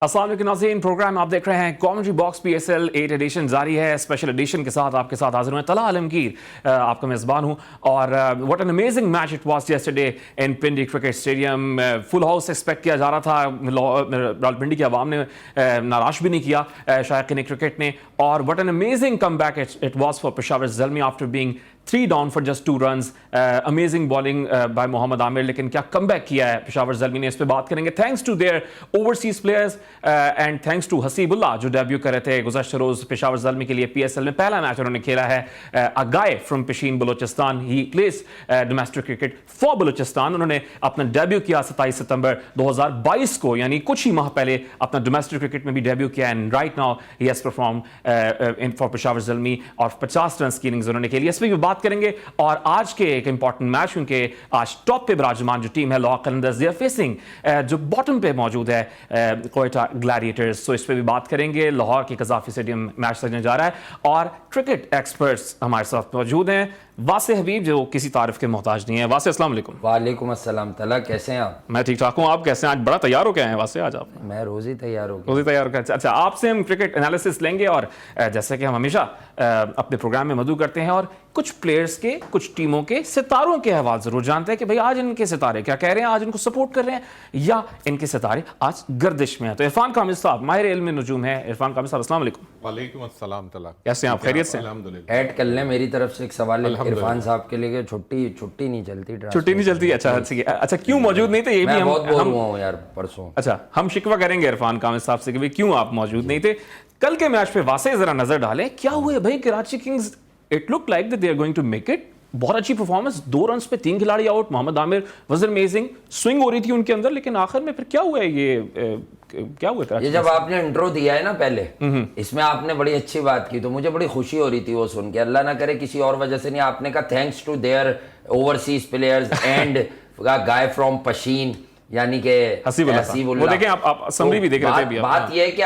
अस्सलाम वालेकुम नाज़रीन, प्रोग्राम आप देख रहे हैं कॉमेंट्री बॉक्स PSL 8 एडिशन जारी है। स्पेशल एडिशन के साथ आपके साथ हाजिर हुए तला आलमगीर, आपका मेज़बान हूं। और what an amazing match it was yesterday in Pindi cricket stadium. Full house expect किया जा रहा था। रावलपिंडी की आवाम ने नाराज भी नहीं किया शायकीन क्रिकेट ने। और what an amazing come back it was for Peshawar Zalmi after being 3 down for just 2 runs. Amazing bowling by Mohammad Amir, लेकिन क्या कम बैक किया है पेशावर ज़ल्मी ने, इस पर बात करेंगे। Thanks to there overseas players and thanks to Hasibullah जो डेब्यू कर रहे थे गुज़श्ता रोज़ पेशावर ज़ल्मी के लिए। PSL में पहला मैच उन्होंने खेला है। A guy from Pishin Balochistan, he plays domestic cricket for Balochistan. उन्होंने अपना डेब्यू किया 27 सितंबर 2022 को, यानी कुछ ही माह पहले अपना डोमेस्टिक क्रिकेट में भी डेब्यू किया। And right now he has perform in for Peshawar Zalmi और 50 रन की इनिंग्स उन्होंने खेली। इस पर भी बात करेंगे। और आज के एक इंपॉर्टेंट मैच, क्योंकि आज टॉप पे विराजमान जो टीम है Lahore Qalandars, they are facing जो बॉटम पे मौजूद है कोयटा ग्लैडिएटर्स। तो इस पर भी बात करेंगे। लाहौर के कज़ाफ़ी स्टेडियम मैच सजने जा रहा है और क्रिकेट एक्सपर्ट्स हमारे साथ मौजूद हैं। वासे हबीब जो किसी तारीफ के मोहताज नहीं है। वासे अस्सलाम वालेकुम। वालेकुम अस्सलाम तला, कैसे हैं आप? मैं ठीक ठाक हूँ, आप कैसे हैं? आज बड़ा तैयार हो गए हैं वासे, आज आप? मैं रोज़ ही तैयार हो गया। रोज़ ही तैयार हो गए। अच्छा, आपसे हम क्रिकेट एनालिसिस लेंगे और जैसे कि हम हमेशा अपने प्रोग्राम में मदू करते हैं और कुछ प्लेयर्स के, कुछ टीमों के सितारों के हवाले ज़रूर जानते हैं कि भाई आज इनके सितारे क्या कह रहे हैं, आज इनको सपोर्ट कर रहे हैं या इनके सितारे आज गर्दिश में हैं। तो इरफान कामिल साहब माहिर इल्म नजूम है। इरफान कामिल साहब अस्सलाम वालेकुम। वालेकुम अस्सलाम तला, कैसे हैं आप? खैरियत से? अल्हम्दुलिल्लाह। ऐड कर लें, मेरी तरफ से एक सवाल है इरफान साहब के लिए। छुट्टी नहीं चलती, छुट्टी नहीं चलती? अच्छा, क्यों मौजूद नहीं थे? ये भी मैं हम बहुत बोर हुआ हूँ यार परसों। अच्छा, हम शिकवा करेंगे इरफान कामिल साहब से कि भाई क्यों आप मौजूद नहीं थे कल के मैच पे। वासे जरा नजर डालें, क्या हुए भाई Karachi Kings? It look like that they are going to make it. बहुत अच्छी परफॉर्मेंस, 2 रन्स पे 3 खिलाड़ी out. Mohammad Amir was amazing, swing हो रही थी उनके अंदर, लेकिन आखिर में फिर क्या हुआ है? ये क्या हुआ? ये जब आपने इंट्रो दिया है ना पहले, इसमें आपने बड़ी अच्छी बात की, तो मुझे बड़ी खुशी हो रही थी वो सुन के। अल्लाह ना करे किसी और वजह से नहीं, आपने कहा thanks to there overseas players and guy from Pishin, यानी कि हसीबुल्लाह। वो देखें, आप समरी भी देख रहे थे अभी। बात यह है कि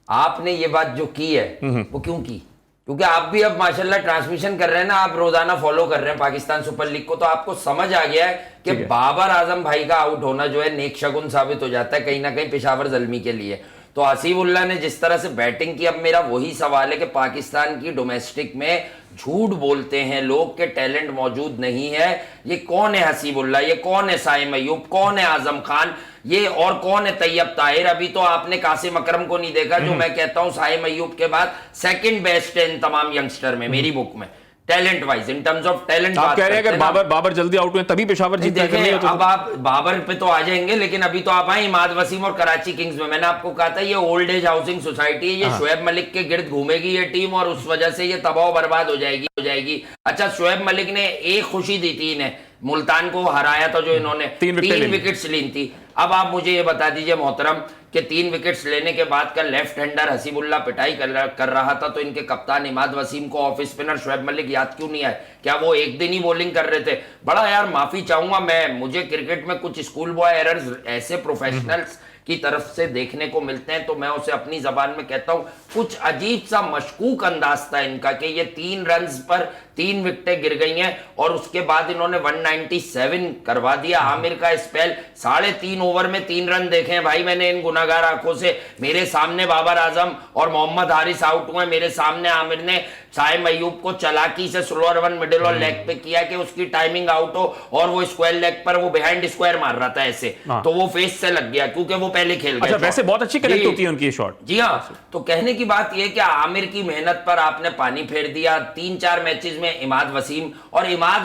आपने ये बात जो की है वो क्यों की? क्योंकि आप भी अब माशाल्लाह ट्रांसमिशन कर रहे हैं ना, आप रोजाना फॉलो कर रहे हैं पाकिस्तान सुपर लीग को, तो आपको समझ आ गया है कि बाबर आजम भाई का आउट होना जो है नेक शगुन साबित हो जाता है कहीं ना कहीं पेशावर ज़ल्मी के लिए। तो हसीबुल्लाह ने जिस तरह से बैटिंग की, अब मेरा वही सवाल है कि पाकिस्तान की डोमेस्टिक में झूठ बोलते हैं लोग के टैलेंट मौजूद नहीं है। ये कौन है हसीबुल्लाह, ये कौन है साइम अयूब, कौन है आजम खान, ये और कौन है तैयब ताहिर? अभी तो आपने कासिम अकरम को नहीं देखा, जो मैं कहता हूं साइम अयूब के बाद सेकंड बेस्ट है इन तमाम यंगस्टर में मेरी बुक में, talent wise, in terms of talent. आप कह रहे हैं कि बाबर जल्दी आउट हुए तभी पेशावर जीत गए। अब आप बाबर पे तो आ जाएंगे, लेकिन अभी तो आप आए इमाद वसीम और कराची किंग्स में। मैंने आपको कहा था ये ओल्ड एज हाउसिंग सोसाइटी है, ये शुएब मलिक के गिर्द घूमेगी ये टीम और उस वजह से ये तबाह बर्बाद हो जाएगी। अच्छा, शुएब मलिक ने एक खुशी दी थी इन्हें, मुल्तान को हराया था जो इन्होंने 3 विकेट्स ली थी। अब आप मुझे ये बता दीजिए मोहतरम कि 3 विकेट्स लेने के बाद का लेफ्ट हैंडर हसीबुल्लाह पिटाई कर रहा था, तो इनके कप्तान इमाद वसीम को ऑफ स्पिनर शुएब मलिक याद क्यों नहीं आए? क्या वो एक दिन ही बॉलिंग कर रहे थे? बड़ा यार माफी चाहूंगा मैं, मुझे क्रिकेट में कुछ स्कूल बॉय एरर्स ऐसे प्रोफेशनल्स की तरफ से देखने को मिलते हैं, तो मैं उसे अपनी जबान में कहता हूं कुछ अजीब सा मशकूक अंदाज था इनका कि ये 3 रन्स पर 3 विकेटें गिर गई हैं और उसके बाद इन्होंने 197 करवा दिया। आमिर का स्पेल 3.5 ओवर में 3 रन देखे हैं भाई मैंने इन गुनाहगार आंखों से। मेरे सामने बाबर आजम और मोहम्मद हारिस आउट हुए, मेरे सामने आमिर ने साइम अयूब को चालाकी से स्लोअर वन मिडिल और लेग पे किया कि उसकी टाइमिंग आउट हो, और वो स्क्वायर लेग पर वो बिहाइंड स्क्वायर मार रहा था ऐसे, तो वो फेस से लग गया क्योंकि वो पहले खेल गया। अच्छा, वैसे बहुत अच्छी कनेक्ट होती है उनकी शॉट। जी हाँ, तो कहने की बात यह कि आमिर की मेहनत पर आपने पानी फेर दिया। 3-4 मैचेस में इमाद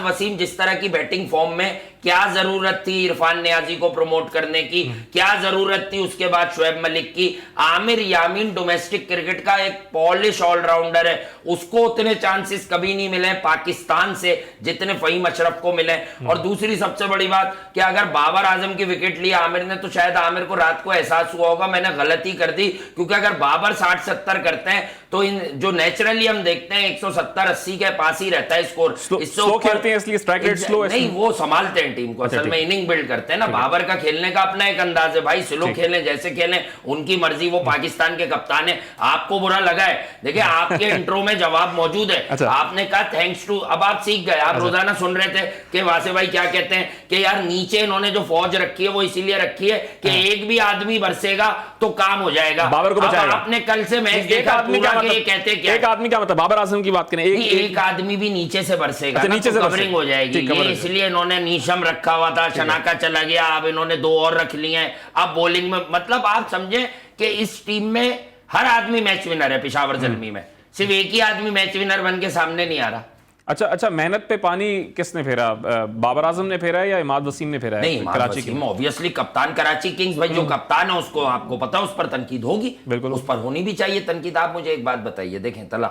वसीम जिस तरह की बैटिंग फॉर्म में, क्या जरूरत थी इरफान नियाजी को प्रमोट करने की? क्या जरूरत थी उसके बाद शुएब मलिक की? आमिर यामीन डोमेस्टिक क्रिकेट का एक पॉलिश ऑलराउंडर है, उसको उतने चांसेस कभी नहीं मिले पाकिस्तान से जितने फहीम अशरफ को मिले। और दूसरी सबसे बड़ी बात कि अगर बाबर आजम की विकेट ली आमिर ने, तो शायद आमिर को रात को एहसास हुआ होगा मैंने गलती कर दी, क्योंकि अगर बाबर 60-70 करते हैं तो इन जो नेचुरली हम देखते हैं 170-80 के पास ही रहता है स्कोर। स्लो खेलते हैं इसलिए स्ट्राइक रेट स्लो है। नहीं, वो संभालते हैं टीम को, असल में इनिंग बिल्ड करते हैं ना। बाबर का खेलने का अपना एक अंदाज है भाई, स्लो खेलें जैसे खेलें उनकी मर्जी, वो पाकिस्तान के कप्तान है। आपको बुरा लगा है? देखिए आपके इंट्रो में जवाब आप मौजूद है। अच्छा। आपने कहा थैंक्स टू, अब आप सीख गए। आप रोजाना सुन रहे थे कि वासे भाई क्या कहते हैं कि यार नीचे इन्होंने जो फौज रखी है वो इसीलिए रखी है कि एक भी आदमी बरसेगा तो काम हो जाएगा, बाबर को अब बचाएगा। आपने कल से मैच एक देखा आदमी पूरा क्या कि ये मतलब, कहते क्या एक आदमी क्या मतलब, बाबर आजम की बात करें, एक आदमी भी नीचे से बरसेगा अच्छा, ना, नीचे तो से कवरिंग बरसेगा। हो जाएगी। ठीक, कवर ये हो इसलिए इन्होंने नीशम रखा हुआ था, शनाका चला गया, अब इन्होंने 2 और रख लिए हैं। अब बॉलिंग में मतलब आप समझे कि इस टीम में हर आदमी मैच विनर है। पेशावर जल्मी में सिर्फ एक ही आदमी मैच विनर बन के सामने नहीं आ रहा। अच्छा, मेहनत पे पानी किसने फेरा? बाबर आजम ने फेरा है या इमाद वसीम ने फेरा है? नहीं, कराची की ऑब्वियसली कप्तान कराची किंग्स, भाई जो कप्तान है उसको आपको पता है उस पर तनकीद होगी, बिल्कुल उस पर होनी भी चाहिए तनकीद। आप मुझे एक बात बताइए, देखें तला,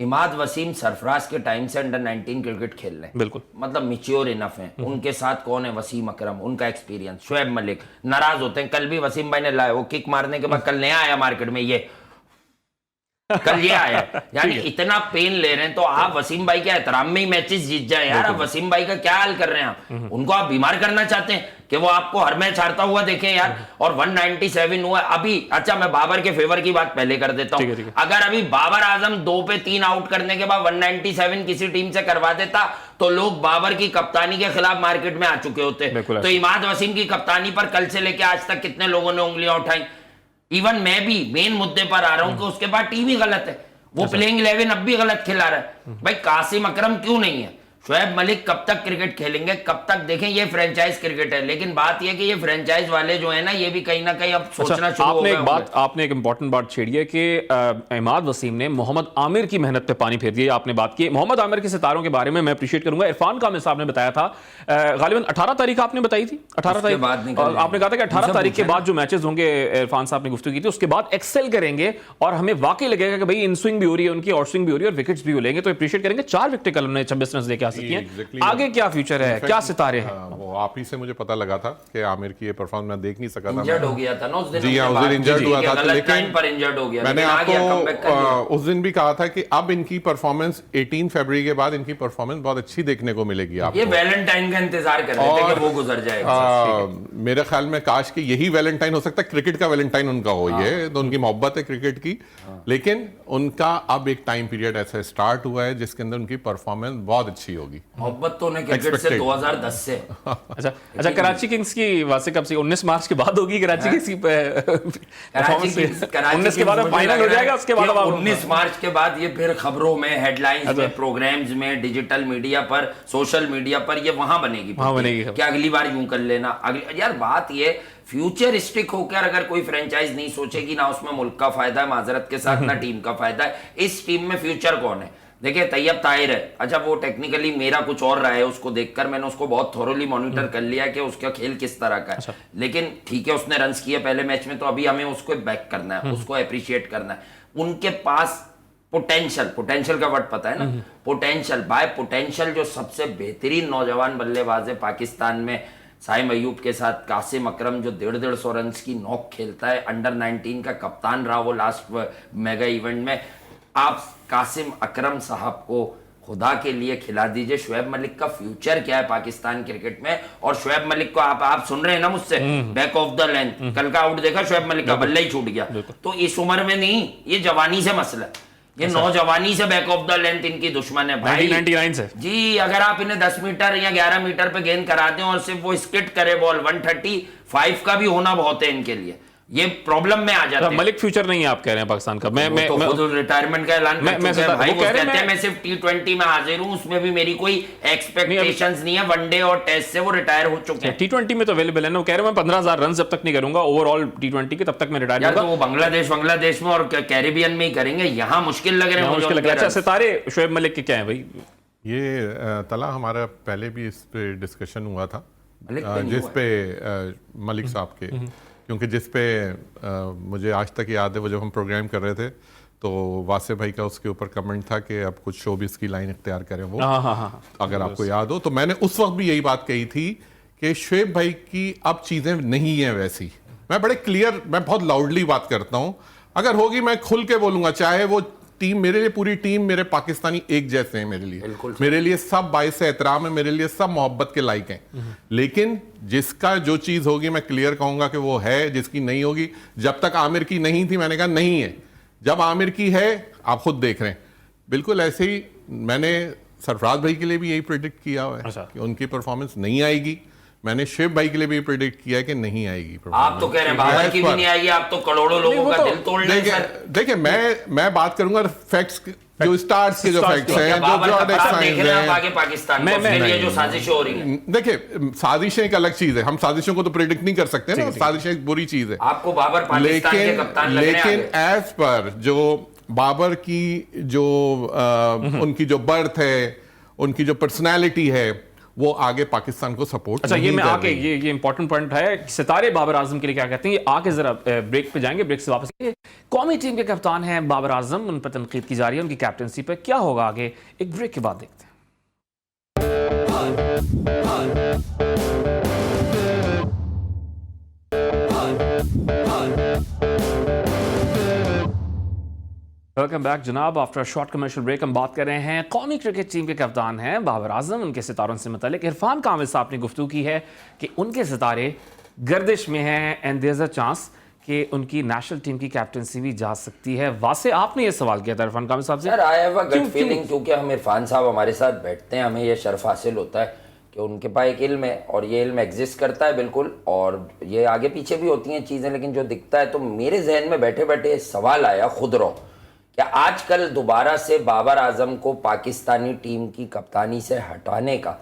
इमाद वसीम सरफराज के टाइम से अंडर 19 क्रिकेट खेल रहे हैं, बिल्कुल मतलब मिच्योर इनफ हैं। उनके साथ कौन है? वसीम अकरम, उनका एक्सपीरियंस, शुएब मलिक। नाराज होते हैं, कल भी वसीम भाई ने लाया वो किक मारने के बाद, कल नया आया मार्केट में ये कल ये आया, यानी इतना पेन ले रहे हैं, तो आप वसीम भाई के एहतराम में ही मैचेस जीत जाए यार। आप वसीम भाई का क्या हाल कर रहे हैं आप? उनको आप बीमार करना चाहते हैं कि वो आपको हर मैच हारता हुआ देखें यार। और 197 हुआ अभी। अच्छा, मैं बाबर के फेवर की बात पहले कर देता हूं। अगर अभी बाबर आजम 2 पे 3 आउट करने के बाद 197 किसी टीम से करवा देता तो लोग बाबर की कप्तानी के खिलाफ मार्केट में आ चुके होते। तो इमाद वसीम की कप्तानी पर कल से लेकर आज तक कितने लोगों ने उंगलियां उठाई। इवन मैं भी मेन मुद्दे पर आ रहा हूं कि उसके बाद टीम ही गलत है, वो प्लेइंग 11 अब भी गलत खिला रहा है। भाई कासिम अकरम क्यों नहीं है? शुएब मलिक कब तक क्रिकेट खेलेंगे? कब तक? देखें ये फ्रेंचाइज क्रिकेट है, लेकिन बात यह कि ये फ्रेंचाइज वाले जो है ना, ये भी कहीं ना कहीं अब सोचना शुरू हो गए। आपने एक इंपॉर्टेंट बात छेड़ी है कि इमाद वसीम ने मोहम्मद आमिर की मेहनत पे पानी फेर दिया। आपने बात की मोहम्मद आमिर के सितारों के बारे में, मैं अप्रिशिएट करूंगा। इरफान कामिल साहब ने बताया था, गालिबन 18 तारीख आपने बताई थी, 18 तारीख आपने कहा था कि 18 तारीख के बाद जो मैचेस होंगे, इरफान साहब ने गुफ्तगू की थी, उसके बाद एक्सेल करेंगे और हमें वाकई लगेगा कि भाई इन स्विंग भी हो रही है उनकी, और स्विंग भी हो रही है और विकेट्स भी हो लेंगे, तो अप्रिशिएट करेंगे। 4 विकेट कल उन्होंने 26 रन लेके हासिल किए। आगे क्या फ्यूचर है, क्या सितारे हैं? वो आप ही से मुझे पता लगा था कि आमिर की ये परफॉर्मेंस मैं देख नहीं सका था। इंजर्ड हो गया था ना उस दिन। जी हाँ, उस दिन इंजर्ड हुआ था, लेकिन पर इंजर्ड हो गया। मैंने आपको उस दिन भी कहा था कि अब इनकी परफॉर्मेंस 18 फरवरी के बाद इनकी परफॉर्मेंस बहुत अच्छी देखने को मिलेगी आपको। ये वैलेंटाइन का इंतजार कर रहे थे कि वो गुजर जाएगा। मेरे ख्याल में काश कि यही वैलेंटाइन हो सकता है, क्रिकेट का वैलेंटाइन उनका हो। ये तो उनकी मोहब्बत है क्रिकेट की, लेकिन उनका अब एक टाइम पीरियड ऐसा स्टार्ट हुआ है जिसके अंदर उनकी परफॉर्मेंस बहुत अच्छी होगी। मोहब्बत तो उन्हें क्रिकेट से 2010 से। अच्छा, कराची किंग्स की वासे कब से? 19 मार्च के बाद होगी कराची किंग्स की परफॉर्मेंस? 19 के बाद फाइनल हो जाएगा, उसके बाद 19 मार्च के बाद ये फिर खबरों में, हेडलाइंस में, प्रोग्राम्स में, डिजिटल मीडिया पर, सोशल मीडिया पर ये वहां बनेगी कि अगली बार यूं कर लेना। यार बात ये फ्यूचरिस्टिक होकर अगर कोई फ्रेंचाइज नहीं सोचेगी ना, उसमें मुल्क का फायदा है माजरत के साथ, ना टीम का फायदा है। इस टीम में फ्यूचर कौन है? देखिए तैयब ताहिर है। अच्छा, वो टेक्निकली मेरा कुछ और रहा है, उसको देखकर मैंने उसको बहुत थोरोली मॉनिटर कर लिया कि उसका खेल किस तरह का है। लेकिन ठीक है, उसने रन्स किए पहले मैच में, तो अभी हमें उसको बैक करना है, उसको अप्रिशिएट करना है। उनके पास पोटेंशियल का वर्ड पता है ना, पोटेंशियल, बाय पोटेंशियल जो सबसे बेहतरीन नौजवान बल्लेबाज है पाकिस्तान में, साइम अयूब के साथ कासिम अकरम जो 150 रन की नॉक खेलता है, अंडर 19 का कप्तान रहा वो लास्ट मेगा इवेंट में। आप कासिम अकरम साहब को खुदा के लिए खिला दीजिए। शुएब मलिक का फ्यूचर क्या है पाकिस्तान क्रिकेट में? और शुएब मलिक को आप सुन रहे हैं ना मुझसे, बैक ऑफ द लेंथ, कल का आउट देखा शुएब मलिक का, बल्ला ही छूट गया। तो इस उम्र में नहीं, ये जवानी से मसला है, ये नौजवानी से बैक ऑफ द लेंथ इनकी दुश्मन है भाई। 1999 से जी, अगर आप इन्हें 10 मीटर या 11 मीटर पे गेंद करा दें और सिर्फ वो स्किट करे बॉल, 135 का भी होना बहुत है इनके लिए, ये प्रॉब्लम में आ जाते हैं। मलिक फ्यूचर नहीं है आप कह रहे हैं पाकिस्तान का? मैं खुद रिटायरमेंट का ऐलान कर चुके हैं भाई। वो कहते हैं मैं सिर्फ T20 में हाजिर हूं, उसमें भी मेरी कोई एक्सपेक्टेशंस नहीं है, वनडे और टेस्ट से वो रिटायर हो चुके हैं। T20 में तो अवेलेबल है ना, वो कह रहे हैं मैं 15,000 रन जब तक नहीं करूंगा ओवरऑल T20 के, तब तक मैं रिटायर होगा। तो वो बांग्लादेश में और कैरिबियन में ही करेंगे, यहाँ मुश्किल लग रहे हैं। अच्छा, सितारे शुएब मलिक के क्या है भाई? ये तला हमारा पहले भी इस पे डिस्कशन हुआ था, जिस पे मलिक साहब के, क्योंकि जिस पे मुझे आज तक याद है, वो जब हम प्रोग्राम कर रहे थे तो वासे भाई का उसके ऊपर कमेंट था कि अब कुछ शोबिस की लाइन इख्तियार करें वो। अगर आपको याद हो तो मैंने उस वक्त भी यही बात कही थी कि शुएब भाई की अब चीज़ें नहीं हैं वैसी। मैं बड़े क्लियर, मैं बहुत लाउडली बात करता हूँ, अगर होगी मैं खुल के बोलूँगा, चाहे वो टीम, मेरे लिए पूरी टीम, मेरे पाकिस्तानी एक जैसे हैं, मेरे लिए सब बाइस एहतराम है, मेरे लिए सब मोहब्बत के लायक हैं। लेकिन जिसका जो चीज़ होगी मैं क्लियर कहूँगा कि वो है, जिसकी नहीं होगी। जब तक आमिर की नहीं थी मैंने कहा नहीं है, जब आमिर की है आप खुद देख रहे हैं। बिल्कुल ऐसे ही मैंने सरफराज भाई के लिए भी यही प्रिडिक्ट किया हुआ है अच्छा। कि उनकी परफॉर्मेंस नहीं आएगी। मैंने शिव भाई के लिए भी प्रिडिक्ट किया है कि नहीं आएगी आप तो कह रहे हैं बाबर की भी नहीं आएगी, आप तो करोड़ों लोगों का दिल तोड़ रहे हैं सर। देखिए मैं बात करूंगा फैक्ट्स जो स्टार्स के जो फैक्ट्स हैं, जो देख रहे हैं आगे पाकिस्तान में उसके लिए जो साजिशें हो रही हैं। देखिए साजिशें एक अलग चीज है, हम साजिशों को तो प्रिडिक्ट नहीं कर सकते ना, साजिशें एक बुरी चीज है। आपको बाबर पाकिस्तान के कप्तान लग रहे हैं। लेकिन एज पर जो बाबर की जो उनकी जो बर्थ है, उनकी जो पर्सनैलिटी है, वो आगे पाकिस्तान को सपोर्ट अच्छा, नहीं ये मैं कर आके रही। ये इंपॉर्टेंट पॉइंट है। सितारे बाबर आजम के लिए क्या कहते हैं, ये आके जरा ब्रेक पे जाएंगे, ब्रेक से वापस। कौमी टीम के कप्तान हैं बाबर आजम, उन पर तनकीद की जा रही है उनकी कैप्टनसी पर, क्या होगा आगे, एक ब्रेक के बाद देखते हैं। वेलकम बैक जनाब। आफ्टर शॉर्ट कमर्शियल ब्रेक हम बात कर रहे हैं कौमी क्रिकेट टीम के कप्तान हैं बाबर आजम, उनके सितारों से मुतालिक इरफान कामिल साहब ने गुफ्तगू की है कि उनके सितारे गर्दिश में हैं and there is a chance कि उनकी नेशनल टीम की कैप्टनसी भी जा सकती है। वासे आपने ये सवाल किया था इरफान कामिल साहब से। यार I have a gut feeling, क्योंकि हम इरफान साहब हमारे साथ बैठते हैं, हमें ये शर्फ हासिल होता है कि उनके पास एक इल्म है और ये इल्म एग्जिस्ट करता है बिल्कुल, और ये आगे पीछे भी होती हैं चीज़ें, लेकिन जो दिखता है, तो मेरे जहन में बैठे बैठे सवाल आया खुद रो क्या आजकल दोबारा से बाबर आजम को पाकिस्तानी टीम की कप्तानी से हटाने का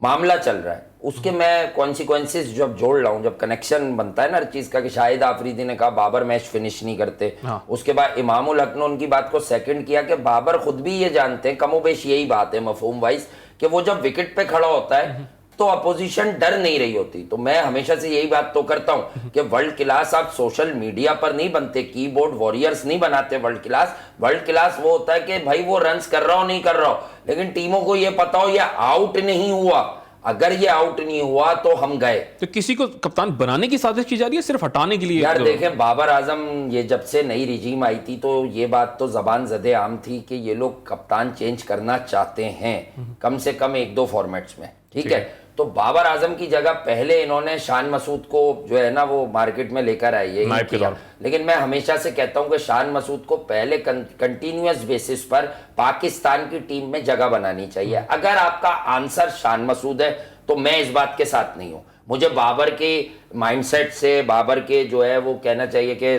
मामला चल रहा है, उसके मैं कॉन्सिक्वेंसेस जब जोड़ रहा हूँ, जब कनेक्शन बनता है ना हर चीज़ का, कि शाहिद आफरीदी ने कहा बाबर मैच फिनिश नहीं करते, उसके बाद इमामुल हक ने उनकी बात को सेकंड किया कि बाबर खुद भी ये जानते हैं, कमोबेश यही बात है मफहूम वाइज, कि वो जब विकेट पे खड़ा होता है तो अपोजिशन डर नहीं रही होती। तो मैं हमेशा से यही बात तो करता हूं कि वर्ल्ड क्लास आप सोशल मीडिया पर नहीं बनते, कीबोर्ड वॉरियर्स नहीं बनाते वर्ल्ड क्लास। वर्ल्ड क्लास वो होता है कि भाई वो रन्स कर रहा हो नहीं कर रहा हो, लेकिन टीमों को ये पता हो ये आउट नहीं हुआ, अगर ये आउट नहीं हुआ तो हम गए। तो किसी को कप्तान बनाने की साजिश की जा रही है सिर्फ हटाने के लिए? यार देखें, बाबर आजम ये जब से नई रिजीम आई थी तो ये बात तो जबान ज़दे आम थी कि ये लोग कप्तान चेंज करना चाहते हैं कम से कम 1-2 फॉर्मेट्स में, ठीक है। तो बाबर आजम की जगह पहले इन्होंने शान मसूद को जो है ना वो मार्केट में लेकर आए, यही किया। लेकिन मैं हमेशा से कहता हूं कि शान मसूद को पहले कंटिन्यूअस बेसिस पर पाकिस्तान की टीम में जगह बनानी चाहिए। अगर आपका आंसर शान मसूद है तो मैं इस बात के साथ नहीं हूं। मुझे बाबर के माइंडसेट से, बाबर के जो है वो कहना चाहिए कि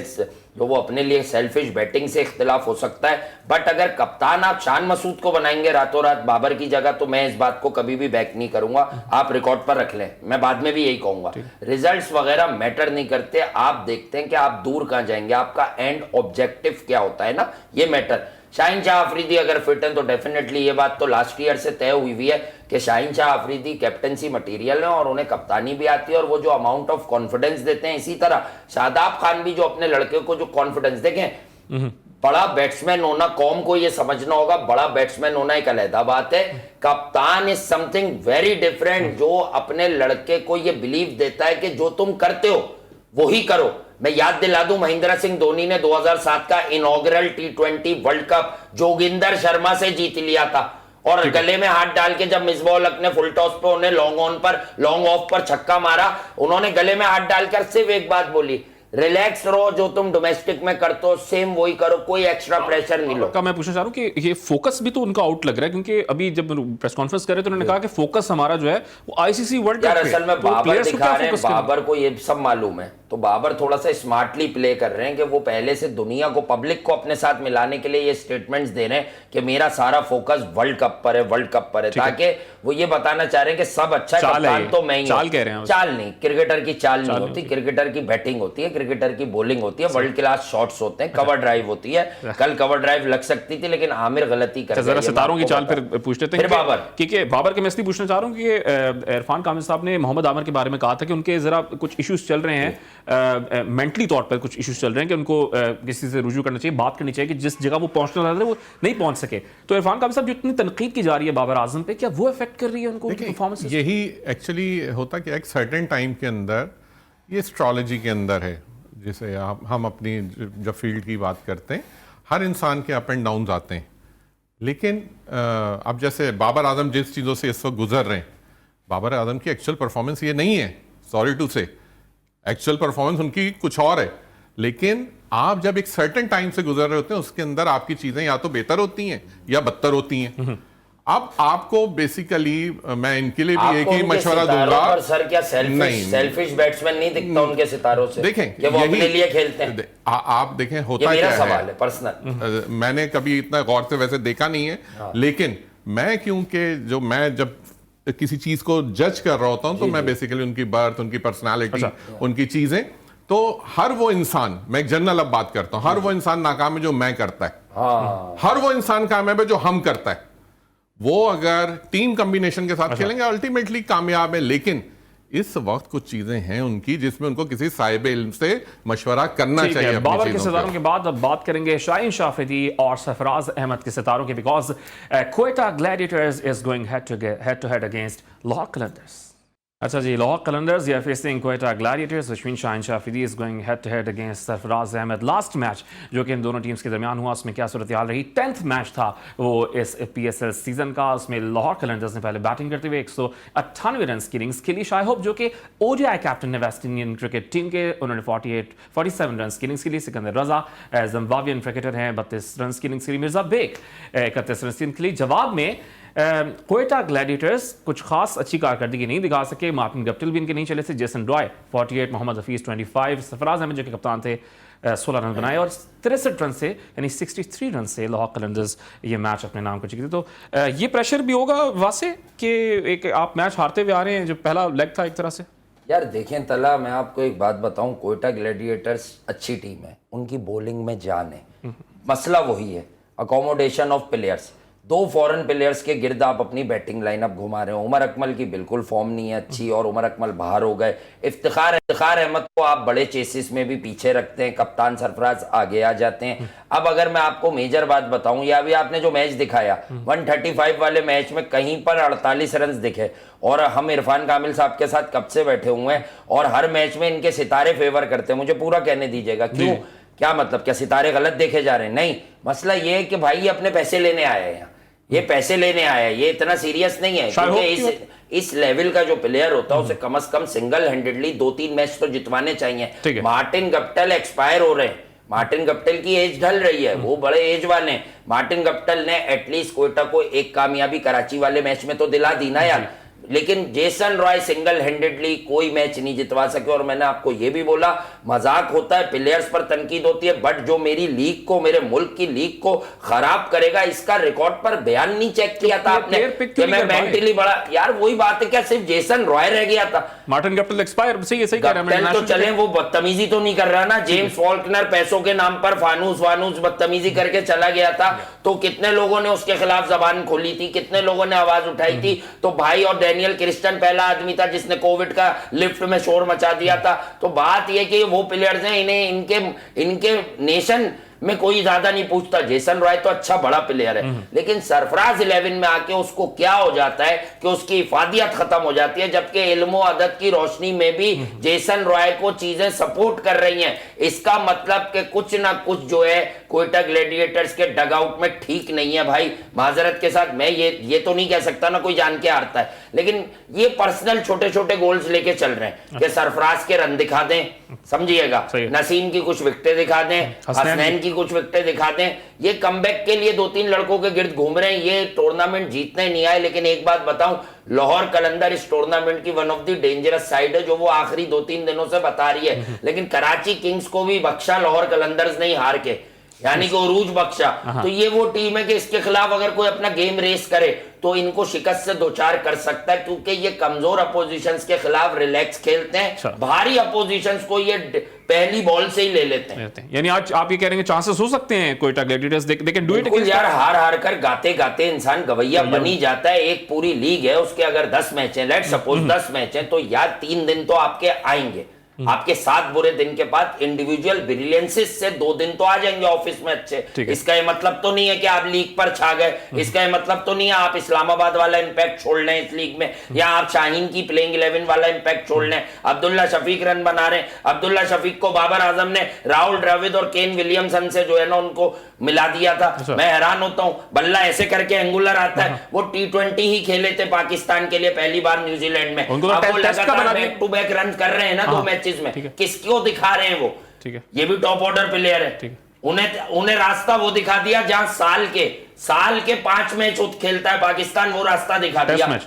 जो वो अपने लिए सेल्फिश बैटिंग से इख्तिलाफ हो सकता है, बट अगर कप्तान आप शान मसूद को बनाएंगे रातों रात बाबर की जगह, तो मैं इस बात को कभी भी बैक नहीं करूंगा। आप रिकॉर्ड पर रख लें, मैं बाद में भी यही कहूंगा, रिजल्ट्स वगैरह मैटर नहीं करते, आप देखते हैं कि आप दूर कहां जाएंगे, आपका एंड ऑब्जेक्टिव क्या होता है ना, ये मैटर। शाहीन शाह अफरीदी अगर फिट है तो डेफिनेटली ये बात तो लास्ट ईयर से तय हुई हुई है कि शाहीन शाह अफरीदी कैप्टनसी मटेरियल है और उन्हें कप्तानी भी आती है, और वो जो अमाउंट ऑफ कॉन्फिडेंस देते हैं, इसी तरह शादाब खान भी जो अपने लड़के को जो कॉन्फिडेंस, देखें बड़ा बैट्समैन होना, कौम को ये समझना होगा, बड़ा बैट्समैन होना एक अलहदा बात है, कप्तान इज समथिंग वेरी डिफरेंट, जो अपने लड़के को ये बिलीव देता है कि जो तुम करते हो वही करो। मैं याद दिला दूं, महेंद्र सिंह धोनी ने 2007 का inaugural T20 world cup Joginder Sharma से जीत लिया था, और गले में हाथ डाल के जब मिसबाह हक ने फुल टॉस पे उन्हें लॉन्ग ऑफ पर छक्का मारा, उन्होंने गले में हाथ डालकर सिर्फ एक बात बोली, रिलैक्स रहो, जो तुम डोमेस्टिक में करते हो सेम वही करो, कोई एक्स्ट्रा प्रेशर नहीं लो। का मैं पूछना चाह रहा हूं कि ये फोकस भी तो उनका आउट लग रहा है, क्योंकि अभी जब प्रेस कॉन्फ्रेंस कर रहे थे उन्होंने कहा कि फोकस हमारा जो है वो आईसीसी वर्ल्ड कप यार असल में तो बाबर दिखा रहे हैं, बाबर को ये सब मालूम है, तो बाबर थोड़ा सा स्मार्टली प्ले कर रहे हैं कि वो पहले से दुनिया को, पब्लिक को अपने साथ मिलाने के लिए ये स्टेटमेंट्स दे रहे हैं कि मेरा सारा फोकस वर्ल्ड कप पर है, वर्ल्ड कप पर है, ताकि वो ये बताना चाह रहे हैं कि सब अच्छा है, कप्तान तो मैं ही चाल कह रहे हैं, चाल नहीं, क्रिकेटर की चाल नहीं होती, क्रिकेटर की बैटिंग होती है, क्रिकेटर की बॉलिंग होती है, वर्ल्ड क्लास शॉट्स होते हैं, कवर ड्राइव होती है, कल कवर ड्राइव लग सकती थी लेकिन आमिर गलती कर जरा सितारों की चाल फिर पूछ लेते हैं। बाबर, क्योंकि बाबर के मैं इसलिए पूछना चाह रहा हूं कि इरफान कामिल साहब ने मोहम्मद आमिर के बारे में कहा था कि उनके जरा कुछ इश्यूज चल रहे हैं, मेंटली तौर पर कुछ इश्यूज चल रहे हैं कि उनको किसी से रुजू करना चाहिए, बात करनी चाहिए कि जिस जगह वो पहुंचना चाहते थे वो नहीं पहुंच सके। तो इरफान कामिल साहब जो इतनी तनकीद की जा रही है बाबर आजम पे, क्या वो इफेक्ट कर रही है उनको, उनकी परफॉर्मेंस? यही एक्चुअली होता कि एक सर्टेन टाइम के अंदर, ये एस्ट्रोलॉजी के अंदर है, जैसे हम अपनी जब फील्ड की बात करते हैं, हर इंसान के अप एंड डाउन आते हैं, लेकिन अब जैसे बाबर आजम जिस चीज़ों से इस वक्त गुजर रहे हैं, बाबर आजम की एक्चुअल परफॉर्मेंस ये नहीं है, सॉरी टू से, एक्चुअल परफॉर्मेंस उनकी कुछ और है, लेकिन आप जब एक सर्टेन टाइम से गुजर रहे होते हैं उसके अंदर आपकी चीजें या तो बेहतर होती हैं या बदतर होती हैं। अब आपको बेसिकली मैं इनके लिए भी एक ही मशवरा दूंगा। पर सर क्या सेल्फिश बैट्समैन नहीं दिखता उनके सितारों से? देखें कि वो अपने लिए खेलते हैं। आप देखें होता ये क्या मेरा सवाल है पर्सनल। मैंने कभी इतना गौर से वैसे देखा नहीं है, लेकिन मैं क्योंकि मैं जब किसी चीज को जज कर रहा होता हूं तो मैं बेसिकली उनकी बर्थ, उनकी पर्सनालिटी, उनकी चीजें, तो हर वो इंसान, मैं एक जनरल अब बात करता हूं, हर वो इंसान नाकाम है जो मैं करता है, हर वो इंसान कामयाब है जो हम करता है। वो अगर टीम कॉम्बिनेशन के साथ खेलेंगे अल्टीमेटली कामयाब है, लेकिन इस वक्त कुछ चीजें हैं उनकी जिसमें उनको किसी साहिब इल्म से मशवरा करना चाहिए। बाबर के सितारों के बाद अब बात करेंगे शाहीन शाह अफरीदी और सरफराज अहमद के सितारों के, because Quetta Gladiators is going head to head against Lahore Qalandars. अच्छा जी, लाहौर कलंदर्स या facing Quetta Gladiators, which means Shaheen Shah Afridi is going head to head against Sarfaraz Ahmed. Last match जो कि इन दोनों टीम्स के दरमियान हुआ उसमें क्या सूरत हाल रही? 10th मैच था वो इस PSL सीजन का। उसमें लाहौर कलंदर्स ने पहले बैटिंग करते हुए 198 रन की इनिंग्स खेली। शाह होप जो कि ODI कैप्टन है वेस्ट इंडियन क्रिकेट टीम के, उन्होंने 47 रन की इनिंग्स खेली। सिकंदर रजा जिम्बाब्वियन क्रिकेटर हैं, 32 रन की इनिंग्स खेली। मिर्जा बेग 31 रन की इनिंग्स खेली। जवाब में क्वेटा ग्लैडिएटर्स कुछ खास अच्छी कारकर्दगी नहीं दिखा सके। मार्टिन गप्टिल भी इनके नहीं चले थे। जेसन रॉय 48, मोहम्मद हफीज 25, सरफराज अहमद जो कि कप्तान थे 16 रन बनाए और 63 रन से यानी 63 रन से लाहौर कलंदर्स ये मैच अपने नाम को जीते। तो ये प्रेशर भी होगा वासे कि एक आप मैच हारते हुए आ रहे हैं, जो पहला लेग था एक तरह से। यार देखें तला, मैं आपको एक बात बताऊं, क्वेटा ग्लैडिएटर्स अच्छी टीम है, उनकी बॉलिंग में जान है। मसला वही है, accommodation of players. 2 foreign players के गिर्द आप अपनी बैटिंग लाइनअप घुमा रहे हो। उमर अकमल की बिल्कुल फॉर्म नहीं है अच्छी और उमर अकमल बाहर हो गए। इफ्तिखार अहमद को आप बड़े चेसिस में भी पीछे रखते हैं, कप्तान सरफराज आगे आ जाते हैं। अब अगर मैं आपको मेजर बात बताऊं, या अभी आपने जो मैच दिखाया 135 वाले मैच में कहीं पर 48 रन दिखे, और हम इरफान कामिल साहब के साथ कब से बैठे हुए हैं और हर मैच में इनके सितारे फेवर करते हैं। मुझे पूरा कहने दीजिएगा, क्यों, क्या मतलब, क्या सितारे गलत देखे जा रहे हैं? नहीं, मसला ये है कि भाई ये अपने पैसे लेने आया है, ये पैसे लेने आया है, ये इतना सीरियस नहीं है। क्योंकि इस लेवल का जो प्लेयर होता है उसे कम से कम सिंगल हैंडेडली 2-3 मैच तो जितवाने चाहिए। मार्टिन गप्टिल एक्सपायर हो रहे हैं, मार्टिन गप्टिल की एज ढल रही है, वो बड़े एज वाले हैं। मार्टिन गप्टिल ने एटलीस्ट क्वेटा को एक कामयाबी कराची वाले मैच में तो दिला दी ना यार, लेकिन जेसन रॉय सिंगल हैंडेडली कोई मैच नहीं जितवा सके। और मैंने आपको यह भी बोला, मजाक होता है, प्लेयर्स पर तनकीद होती है, बट जो मेरी लीग को, मेरे मुल्क की लीग को खराब करेगा, इसका रिकॉर्ड पर बयान नहीं चेक किया था आपने कि मैं मेंटली बड़ा, यार वही बात है, क्या सिर्फ जेसन रॉय रह गया था? मार्टिन गप्टिल एक्सपायर, सही कह रहे हैं, तो चले, वो बदतमीजी तो नहीं कर रहा ना। जेम्स फॉल्कनर पैसों के नाम पर फानूस बदतमीजी करके चला गया था, तो कितने लोगों ने उसके खिलाफ जबान खोली थी, कितने लोगों ने आवाज उठाई थी। तो भाई, और डेनियल क्रिस्टन पहला आदमी था जिसने कोविड का लिफ्ट में शोर मचा दिया था। तो बात यह कि वो प्लेयर्स हैं, इन्हें इनके नेशन में कोई ज्यादा नहीं पूछता। जेसन रॉय तो अच्छा बड़ा प्लेयर है, लेकिन सरफराज 11 में आके उसको क्या हो जाता है कि उसकी इफादियत खत्म हो जाती है, जबकि इल्मो अदद की रोशनी में भी जेसन रॉय को चीजें सपोर्ट कर रही हैं। इसका मतलब कि कुछ ना कुछ जो है क्वेटा ग्लैडिएटर्स के डगआउट में ठीक नहीं है भाई। माजरत के साथ मैं ये तो नहीं कह सकता ना कोई जान के हारता है, लेकिन ये पर्सनल छोटे छोटे गोल्स लेके चल रहे हैं कि सरफराज के रन दिखा दें, समझिएगा, नसीम की कुछ विकेटें दिखा दें, हसनैन की कुछ विकेटें दिखा दें। ये कमबैक के लिए 2-3 लड़कों के गिर्द घूम रहे हैं। ये टूर्नामेंट जीतने नहीं आए, लेकिन एक बात बताऊं, लाहौर कलंदर इस टूर्नामेंट की one of the dangerous side है, जो वो आखिरी 2-3 दिनों से बता रही है। लेकिन कराची किंग्स को भी बख्शा लाहौर कलंदर्स नहीं हार के, यानी कि उरूज बख्शा। तो ये वो टीम है कि इसके खिलाफ अगर कोई अपना गेम रेस करे तो इनको शिकस्त से दोचार कर सकता है, क्योंकि ये कमजोर अपोजिशंस के खिलाफ रिलैक्स खेलते हैं, भारी अपोजिशंस को ये पहली बॉल से ही ले लेते हैं। यानी आज आप ये कह रहे हैं चांसेस हो सकते हैं Quetta Gladiators they can do it. यार हार कर गाते गाते इंसान गवैया बनी जाता है। एक पूरी लीग है, उसके अगर 10 मैच हैं, लेट्स सपोज 10 मैच हैं, तो यार 3 दिन तो आपके आएंगे। आपके 7 बुरे दिन के बाद इंडिविजुअल ब्रिलियंसेस से 2 दिन तो आ जाएंगे ऑफिस में अच्छे। इसका ये मतलब तो नहीं है कि आप लीग पर छा गए, इसका ये मतलब तो नहीं है आप इस्लामाबाद वाला इंपैक्ट छोड़ लें इस लीग में, या आप शाहीन की प्लेइंग 11 वाला इंपैक्ट छोड़ लें। अब्दुल्ला शफीक रन बना रहे हैं, अब्दुल्ला शफीक को बाबर आजम ने राहुल द्रविड़ और केन विलियमसन से जो है ना उनको मिला दिया था। मैं हैरान होता हूं, बल्ला ऐसे करके एंगुलर आता है। वो T20 ही खेले थे पाकिस्तान के लिए पहली बार न्यूजीलैंड में, अब वो लगातार बैक टू बैक रन कर रहे हैं ना 2 मैचेस में। किसको दिखा रहे हैं वो ठीक है। ये भी टॉप ऑर्डर प्लेयर है। ठीक है। उन्हें रास्ता वो दिखा दिया जहां साल के 5 मैच खेलता है पाकिस्तान, वो रास्ता दिखा दिया।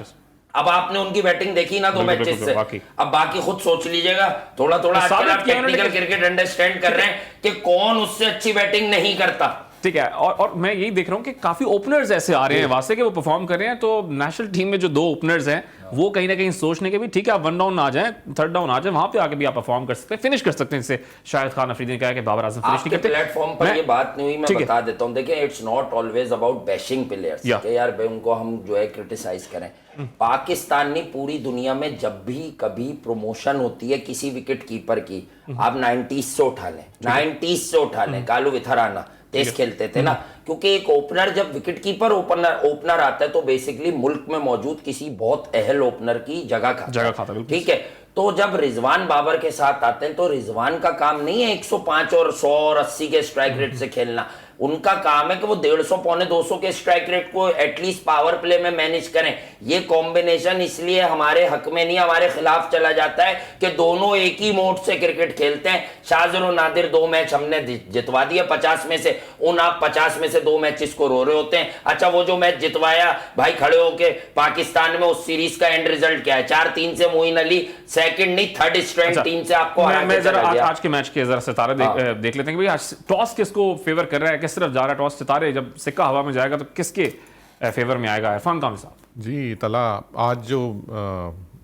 अब आपने उनकी बैटिंग देखी ना 2 मैचेस से, अब बाकी खुद सोच लीजिएगा। थोड़ा थोड़ा आजकल आप टेक्निकल क्रिकेट अंडरस्टैंड कर रहे हैं कि कौन उससे अच्छी बैटिंग नहीं करता। ठीक है। और मैं यही देख रहा हूं कि काफी ओपनर्स ऐसे आ रहे हैं वास्ते के वो परफॉर्म कर रहे हैं। तो नेशनल टीम में जो 2 ओपनर्स हैं वो कहीं ना कहीं सोचने के भी ठीक है, आप 1 डाउन आ जाए, 3rd डाउन आ जाए, वहां पे आके भी आप परफॉर्म कर सकते हैं, फिनिश कर सकते हैं। इससे शाहिद खान अफरीदी ने कहा कि बाबर आजम फिनिश नहीं करते। प्लेटफॉर्म पर ये बात नहीं हुई, मैं बता देता हूं। देखिए, it's not always about bashing players कि यार उनको हम जो है क्रिटिसाइज करें। पाकिस्तान ने पूरी दुनिया में जब भी कभी प्रमोशन होती है किसी विकेट कीपर की, आप 90s से उठा लें, 90s से उठा लें, कालू विथराना टेस्ट खेलते थे ना, क्योंकि एक ओपनर जब विकेट कीपर ओपनर आता है तो बेसिकली मुल्क में मौजूद किसी बहुत अहल ओपनर की जगह खाता है। ठीक है। तो जब रिजवान बाबर के साथ आते हैं तो रिजवान का काम नहीं है 105 और 100 और 80 के स्ट्राइक रेट से खेलना। उनका काम है कि वो 150 पौने 200 के स्ट्राइक रेट को एटलीस्ट पावर प्ले में मैनेज करें। ये कॉम्बिनेशन इसलिए हमारे हक में नहीं, हमारे खिलाफ चला जाता है कि दोनों एक ही मोड से क्रिकेट खेलते हैं। शाहजर और नादिर 2 मैच हमने जितवा दिया 50 में से, उन आप 50 में से 2 मैचेस को रो रहे होते हैं। अच्छा, वो जो मैच जितवाया भाई खड़े होके पाकिस्तान में, उस सीरीज का एंड रिजल्ट क्या है? 4-3 से मोइन अली, सेकंड नहीं थर्ड स्ट्रेंथ टीम से आपको हरा के चला गया। आज के मैच के जरा सितारे देख लेते हैं कि भाई टॉस किसको फेवर कर रहा है, किस तरफ जा रहा है टॉस। सितारे जब सिक्का हवा में जाएगा तो किसके फेवर में आएगा? इरफान कामिल साहब जी। तला, आज जो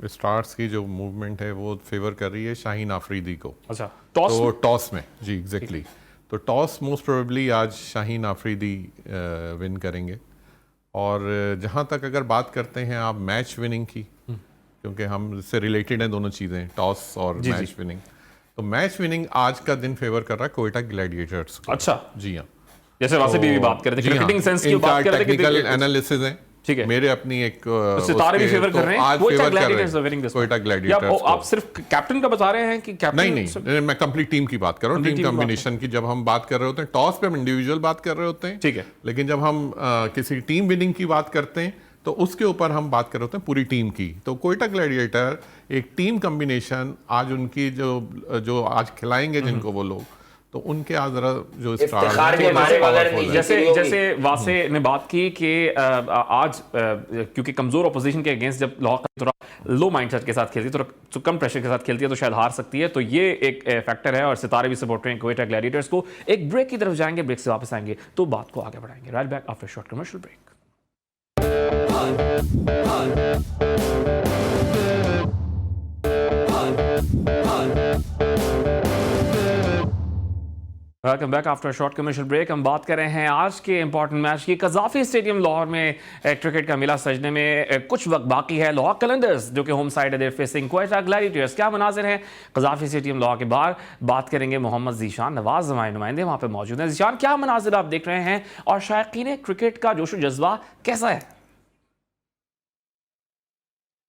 स्टार्स की जो मूवमेंट है वो फेवर कर रही है शाहीन आफरीदी को। अच्छा, टॉस तो टॉस में जी एग्जैक्टली। तो टॉस मोस्ट प्रोबेबली आज शाहीन आफरीदी विन करेंगे। और जहाँ तक अगर बात करते हैं आप मैच विनिंग की, क्योंकि हम इससे रिलेटेड हैं दोनों चीज़ें, टॉस और मैच विनिंग, तो मैच विनिंग आज का दिन फेवर कर रहा है कोयटा ग्लैडिएटर्स को। अच्छा जी हाँ, जैसे वासे भी बात कर रहे थे, क्रिकेटिंग सेंस की बात कर रहे थे, टेक्निकल एनालिसिस है। ठीक है, मेरे अपनी एक सितारे भी फेवर कर रहे हैं, कोयटा ग्लैडिएटर्स। आप सिर्फ कैप्टन का बता रहे हैं कि कैप्टन? नहीं, मैं कंप्लीट टीम की बात कर रहा हूँ, टीम कॉम्बिनेशन की। जब हम बात कर रहे होते हैं टॉस पे हम इंडिविजुअल बात कर रहे होते हैं, ठीक है, लेकिन जब हम किसी टीम विनिंग की बात करते हैं तो उसके ऊपर हम बात कर रहे होते हैं पूरी टीम की। तो कोयटा ग्लैडिएटर एक टीम कॉम्बिनेशन आज उनकी जो आज खिलाएंगे जिनको वो लोग, तो उनके आज जरा जो जैसे वासे ने बात की कि आज क्योंकि कमजोर ऑपोजिशन के अगेंस्ट जब लाहौर थोड़ा लो माइंडसेट के साथ खेलती है, तो कम प्रेशर के साथ खेलती है, तो शायद हार सकती है। तो ये एक फैक्टर है और सितारे भी सपोर्ट करेंगे कोयटा ग्लैडिएटर्स को। एक ब्रेक की तरफ जाएंगे, ब्रेक से वापस आएंगे तो बात को आगे बढ़ाएंगे। Right back after short commercial break. Welcome back after short commercial break. हम बात कर रहे हैं आज के इंपॉर्टेंट मैच की। कजाफी स्टेडियम लाहौर में क्रिकेट का मेला सजने में कुछ वक्त बाकी है। लाहौर कलंदर्स जो कि होम साइड है, देयर फेसिंग कोयटा ग्लैडिएटर्स। क्या मनाजिर हैं कजाफी स्टेडियम लाहौर के बाहर? बात करेंगे मोहम्मद जीशान नवाज नुमाइंदे वहाँ पर मौजूद हैं। जीशान, क्या मनाजिर आप देख रहे हैं और शायकीन क्रिकेट का जोश जज्बा कैसा है?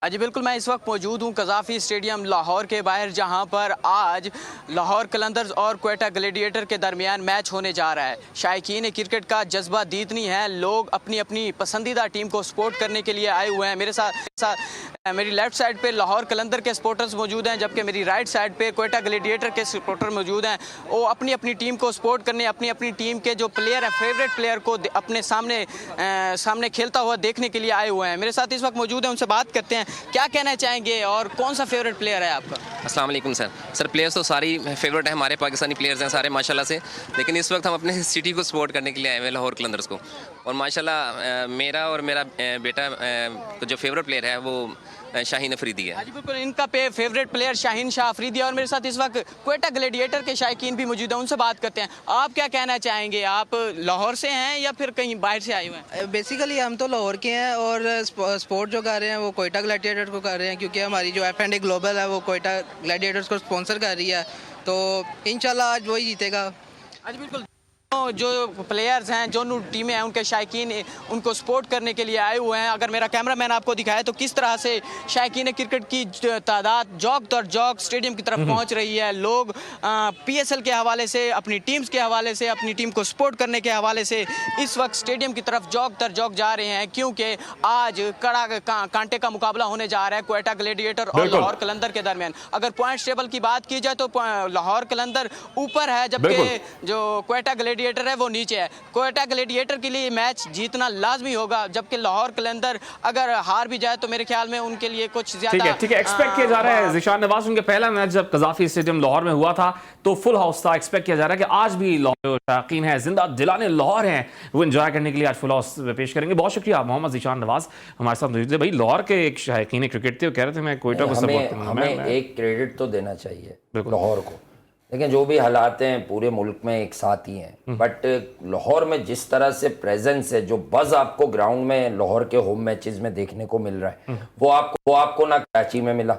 जी बिल्कुल, मैं इस वक्त मौजूद हूँ कजाफी स्टेडियम लाहौर के बाहर, जहाँ पर आज लाहौर कलंदर्स और कोयटा ग्लैडिएटर के दरमियान मैच होने जा रहा है। शायकीन क्रिकेट का जज्बा दीदनी है, लोग अपनी अपनी पसंदीदा टीम को सपोर्ट करने के लिए आए हुए हैं। मेरे साथ मेरी लेफ्ट साइड पे लाहौर कलंदर के सपोर्टर्स मौजूद हैं, जबकि मेरी राइट साइड पे कोयटा ग्लैडिएटर के सपोर्टर मौजूद हैं। वो अपनी अपनी टीम को सपोर्ट करने, अपनी अपनी टीम के जो प्लेयर है, फेवरेट प्लेयर को अपने सामने खेलता हुआ देखने के लिए आए हुए हैं। मेरे साथ इस वक्त मौजूद हैं, उनसे बात करते हैं क्या कहना चाहेंगे और कौन सा फेवरेट प्लेयर है आपका? अस्सलाम वालेकुम सर प्लेयर्स तो सारी फेवरेट है, हमारे पाकिस्तानी प्लेयर्स हैं सारे माशाल्लाह से, लेकिन इस वक्त हम अपने सिटी को सपोर्ट करने के लिए आए हुए हैं, लाहौर कलंदर्स को। और माशाल्लाह मेरा और मेरा बेटा जो फेवरेट प्लेयर है वो शाहीन अफरीदी है। जी बिल्कुल, इनका फेवरेट प्लेयर शाहीन शाह अफरीदी है। और मेरे साथ इस वक्त कोयटा ग्लैडिएटर के शायकीन भी मौजूद हैं, उनसे बात करते हैं। आप क्या कहना चाहेंगे? आप लाहौर से हैं या फिर कहीं बाहर से आए हुए हैं? बेसिकली हम तो लाहौर के हैं और स्पोर्ट जो कर रहे हैं वो कोयटा ग्लैडिएटर को कर रहे हैं, क्योंकि हमारी जो F&A ग्लोबल है वो कोयटा ग्लैडिएटर्स को स्पॉन्सर कर रही है। तो इंशाल्लाह आज वही जीतेगा। जी बिल्कुल, जो प्लेयर्स हैं, जो टीमें हैं, उनके शायकीन उनको सपोर्ट करने के लिए आए हुए हैं। अगर मेरा कैमरामैन आपको दिखाए तो किस तरह से शायकीन क्रिकेट की तादाद जौक दर जौक स्टेडियम की तरफ पहुंच रही है। लोग पीएसएल के हवाले से, अपनी टीम्स के हवाले से, अपनी टीम को सपोर्ट करने के हवाले से इस वक्त स्टेडियम की तरफ जौक दर जौक जा रहे हैं, क्योंकि आज कड़ा कांटे का मुकाबला होने जा रहा है क्वेटा ग्लेडिएटर और लाहौर कलंदर के दरमियान। अगर पॉइंट्स टेबल की बात की जाए तो लाहौर कलंदर ऊपर है, जबकि जो क्वेटा ग्लेडिएटर है वो नीचे है। क्वेटा ग्लेडिएटर के लिए मैच जीतना लाजमी होगा, जबकि लाहौर कलंदर अगर हार भी जाए तो मेरे ख्याल में उनके लिए कुछ ज्यादा ठीक है एक्सपेक्ट किया जा रहा है। ज़िशान नवाज, उनके पहला मैच जब कज़ाफी स्टेडियम लाहौर में हुआ था तो फुल हाउस था। एक्सपेक्ट किया जा रहा है कि आज भी लाहौर शायकीन है, जिंदा दिलाने लाहौर हैं, वो एंजॉय करने के लिए आज फुल हाउस पेश करेंगे। बहुत शुक्रिया मोहम्मद ज़िशान नवाज हमारे साथ मौजूद है। भाई लाहौर के एक शायकीन क्रिकेट थे, वो कह रहे थे मैं क्वेटा को सपोर्ट करूंगा। हमें एक क्रेडिट तो देना चाहिए लाहौर को, लेकिन जो भी हालात हैं पूरे मुल्क में एक साथ ही हैं। बट लाहौर में जिस तरह से प्रेजेंस है, जो बज़ आपको ग्राउंड में लाहौर के होम मैचेस में देखने को मिल रहा है, वो आपको ना कराची में मिला।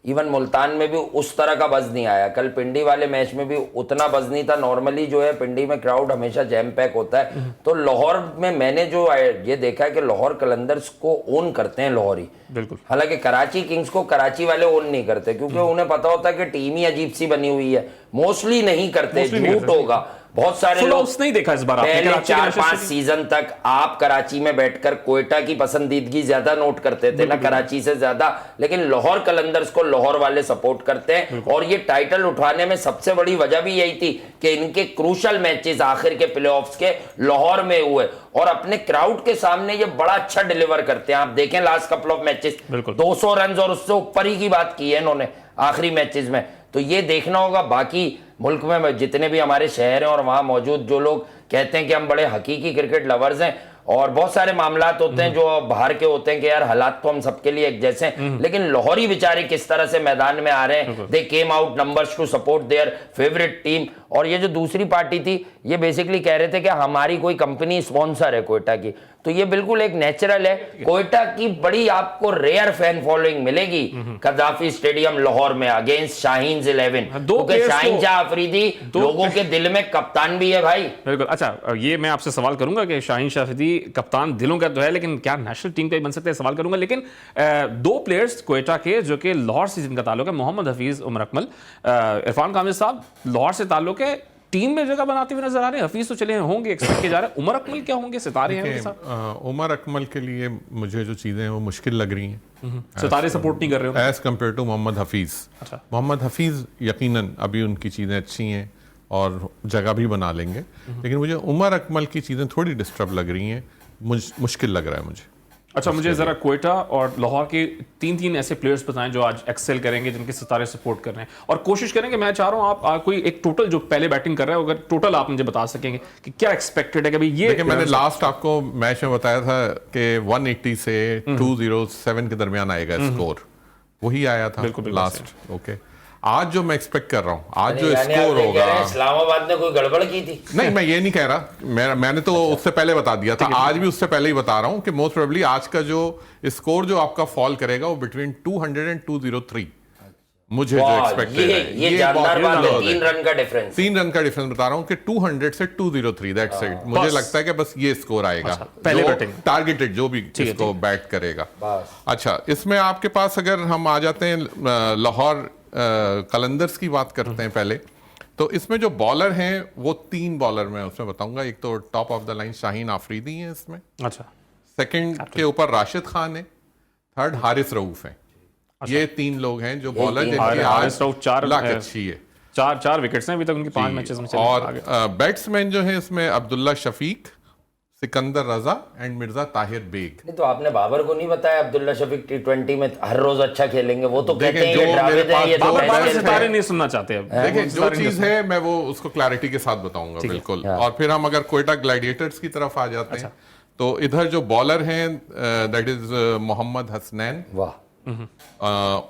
इवन मुल्तान में भी उस तरह का बज़ नहीं आया। कल पिंडी वाले मैच में भी उतना बज़ नहीं था। नॉर्मली जो है पिंडी में क्राउड हमेशा जैम पैक होता है। तो लाहौर में मैंने जो ये देखा है कि लाहौर कलंदर्स को ओन करते हैं लाहौरी। बिल्कुल। हालांकि कराची किंग्स को कराची वाले ओन नहीं करते, क्योंकि उन्हें पता होता है कि टीम ही अजीब सी बनी हुई है। मोस्टली नहीं करते, झूठ होगा। बहुत सारे लोग नहीं देखा इस बार पहले 4-5 सीजन तक आप कराची में बैठकर क्वेटा की पसंदीदगी ज्यादा नोट करते थे ना, कराची से ज्यादा। लेकिन लाहौर कलंदर्स को लाहौर वाले सपोर्ट करते हैं, और ये टाइटल उठाने में सबसे बड़ी वजह भी यही थी कि इनके क्रूशल मैचेस आखिर के प्लेऑफ्स के लाहौर में हुए, और अपने क्राउड के सामने ये बड़ा अच्छा डिलीवर करते हैं। आप देखें last couple of matches 200 run और उससे ऊपर ही की बात की है इन्होंने आखिरी मैचेस में। तो ये देखना होगा। बाकी मुल्क में जितने भी हमारे शहर हैं और वहां मौजूद जो लोग कहते हैं कि हम बड़े हकीकी क्रिकेट लवर्स हैं, और बहुत सारे मामलात होते हैं जो बाहर के होते हैं कि यार हालात तो हम सबके लिए एक जैसे हैं, लेकिन लाहौरी बेचारे किस तरह से मैदान में आ रहे हैं। They came out numbers to support their favourite team. और ये जो दूसरी पार्टी थी, ये बेसिकली कह रहे थे कि हमारी कोई कंपनी स्पॉन्सर है क्वेटा की। तो ये बिल्कुल एक नेचुरल है। क्वेटा की बड़ी आपको रेयर फैन फॉलोइंग मिलेगी कज़ाफी स्टेडियम लाहौर में अगेंस्ट शाहीन 11, क्योंकि शाहीन शाह अफरीदी लोगों के दिल में कप्तान भी है भाई। बिल्कुल। अच्छा, ये मैं आपसे सवाल करूंगा कि शाहीन शाह अफरीदी कप्तान दिलों का तो है, लेकिन क्या नेशनल टीम का ही बन सकते हैं, सवाल करूंगा। लेकिन दो प्लेयर्स क्वेटा के जो कि लाहौर से जिनका ताल्लुक है, मोहम्मद हफीज, उमर अकमल, इरफान कामिल साहब लाहौर से ताल्लुक है, टीम में जगह बनाते हुए नजर आ रहे हैं। हफीज तो चले होंगे, एक्सपेक्ट किया जा रहा है। उमर अकमल क्या होंगे? सितारे हैं उनके साथ। उमर अकमल के लिए मुझे जो चीज़ें हैं वो मुश्किल लग रही हैं। सितारे सपोर्ट नहीं कर रहे हो as compare to Mohammad Hafeez. अच्छा। मोहम्मद हफीज़ यकीनन अभी उनकी चीज़ें अच्छी हैं और जगह भी बना लेंगे, लेकिन मुझे उमर अकमल की चीज़ें थोड़ी डिस्टर्ब लग रही हैं, मुश्किल लग रहा है मुझे। अच्छा, मुझे जरा क्वेटा और लाहौर के तीन ऐसे प्लेयर्स बताएं जो आज एक्सेल करेंगे, जिनके सितारे सपोर्ट कर रहे हैं, और कोशिश करेंगे। मैं चाह रहा हूं आप कोई एक टोटल जो पहले बैटिंग कर रहा है, अगर टोटल आप मुझे बता सकेंगे कि क्या एक्सपेक्टेड है कि भाई ये। देखिए, मैंने लास्ट आपको मैच में बताया था कि 180 से 207 के दरमियान आएगा स्कोर, वही आया था लास्ट। ओके, आज जो मैं एक्सपेक्ट कर रहा हूँ, आज जो स्कोर होगा, इस्लामाबाद ने कोई गड़बड़ की थी। नहीं, मैं ये नहीं कह रहा, मैंने तो उससे पहले बता दिया था, आज भी उससे पहले ही बता रहा हूँ कि मोस्ट प्रोबेबली आज का जो स्कोर जो आपका फॉल करेगा वो बिटवीन 200 एंड 203 मुझे जो एक्सपेक्ट है। ये जानदार बात है। 3 रन का डिफरेंस, 3 रन का डिफरेंस बता रहा हूँ कि 200 से 203, दैट्स इट। मुझे लगता है कि बस ये स्कोर आएगा। पहले बैटिंग टारगेटेड जो भी इसको बैट करेगा। अच्छा, इसमें आपके पास अगर हम आ जाते हैं लाहौर कलंदर्स की बात करते हैं पहले, तो इसमें जो बॉलर हैं वो 3 बॉलर मैं उसमें बताऊंगा। एक तो top of the line Shaheen Afridi है इसमें। अच्छा। सेकंड के ऊपर राशिद खान है, थर्ड हारिस रऊफ है। अच्छा। ये 3 लोग हैं जो बॉलर जिनकी आज 4 अच्छी है। 4 विकेट्स हैं अभी तक उनकी 5 मैचेस में चले। और बैट्समैन जो है इसमें अब्दुल्ला शफीक, सिकंदर रजा एंड मिर्जा ताहिर बेग। नहीं तो आपने बाबर को नहीं बताया अब्दुल्ला शफीक T20 में हर रोज अच्छा खेलेंगे? वो तो कहते हैं जो ये ड्रामे हैं, ये तो बाबर सितारे नहीं सुनना चाहते। अब देखिए, जो चीज है मैं वो उसको क्लैरिटी के साथ बताऊंगा बिल्कुल। और फिर हम अगर क्वेटा ग्लैडिएटर्स की तरफ आ जाते हैं, तो इधर जो बॉलर हैं दैट इज मोहम्मद हसनैन, वाह,